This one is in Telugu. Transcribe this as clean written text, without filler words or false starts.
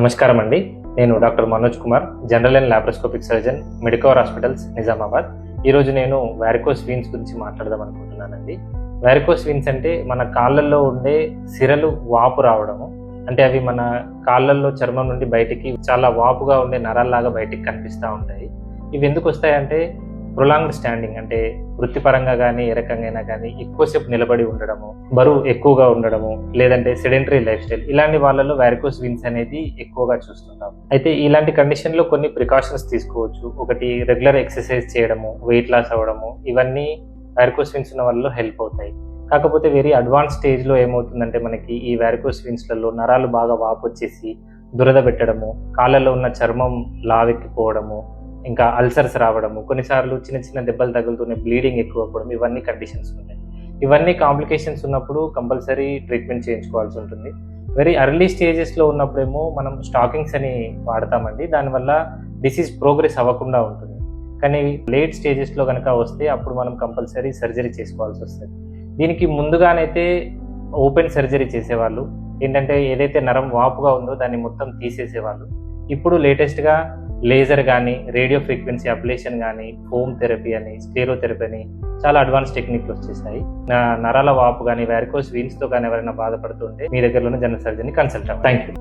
నమస్కారం అండి. నేను doctor Manoj Kumar, general and laparoscopic surgeon, Medicover hospitals, Nizamabad. ఈరోజు నేను వారికోస్ వీన్స్ గురించి మాట్లాడదాం అనుకుంటున్నానండి. వారికోస్ వీన్స్ అంటే మన కాళ్ళల్లో ఉండే సిరలు వాపు రావడము. అంటే అవి మన కాళ్ళల్లో చర్మం నుండి బయటికి చాలా వాపుగా ఉండే నరాల్లాగా బయటికి కనిపిస్తూ ఉంటాయి. ఇవి ఎందుకు వస్తాయంటే ప్రొలాంగ్డ్ స్టాండింగ్, అంటే వృత్తిపరంగా కానీ ఏ రకంగా కానీ ఎక్కువసేపు నిలబడి ఉండడము, బరువు ఎక్కువగా ఉండడము, లేదంటే సెడెంటరీ లైఫ్ స్టైల్, ఇలాంటి వాళ్ళలో వారికోస్ వీన్స్ అనేది ఎక్కువగా చూస్తుంటాం. అయితే ఇలాంటి కండిషన్లో కొన్ని ప్రికాషన్స్ తీసుకోవచ్చు. ఒకటి, రెగ్యులర్ ఎక్సర్సైజ్ చేయడము, వెయిట్ లాస్ అవ్వడము, ఇవన్నీ వారికోస్ వీన్స్ ఉన్న వాళ్ళలో హెల్ప్ అవుతాయి. కాకపోతే వెరీ అడ్వాన్స్ స్టేజ్లో ఏమవుతుందంటే మనకి ఈ వారికోస్ వీన్స్లలో నరాలు బాగా వాపు వచ్చేసి దురద పెట్టడము, కాళ్ళలో ఉన్న చర్మం లావెక్కిపోవడము, ఇంకా అల్సర్స్ రావడము, కొన్నిసార్లు చిన్న చిన్న దెబ్బలు తగులుతూనే బ్లీడింగ్ ఎక్కువ అవ్వడం, ఇవన్నీ కండిషన్స్ ఉన్నాయి. ఇవన్నీ కాంప్లికేషన్స్ ఉన్నప్పుడు కంపల్సరీ ట్రీట్మెంట్ చేయించుకోవాల్సి ఉంటుంది. వెరీ ఎర్లీ స్టేజెస్లో ఉన్నప్పుడేమో మనం స్టాకింగ్స్ అని వాడతామండి. దానివల్ల డిసీజ్ ప్రోగ్రెస్ అవ్వకుండా ఉంటుంది. కానీ లేట్ స్టేజెస్లో కనుక వస్తే అప్పుడు మనం కంపల్సరీ సర్జరీ చేసుకోవాల్సి వస్తుంది. దీనికి ముందుగానైతే ఓపెన్ సర్జరీ చేసేవాళ్ళు. ఏంటంటే ఏదైతే నరం వాపుగా ఉందో దాన్ని మొత్తం తీసేసేవాళ్ళు. ఇప్పుడు లేటెస్ట్గా లేజర్ కానీ, రేడియో ఫ్రీక్వెన్సీ అబ్లేషన్ కానీ, ఫోమ్ థెరపీ అని, స్క్లెరోథెరపీ అని చాలా అడ్వాన్స్ టెక్నిక్లు వచ్చేసాయి. నరాల వాపు కానీ, వారికోస్ వీన్స్తో కానీ ఎవరైనా బాధపడుతుంటే మీ దగ్గరలోనే జనరల్ సర్జన్ కన్సల్ట్ అవ్వండి. Thank you.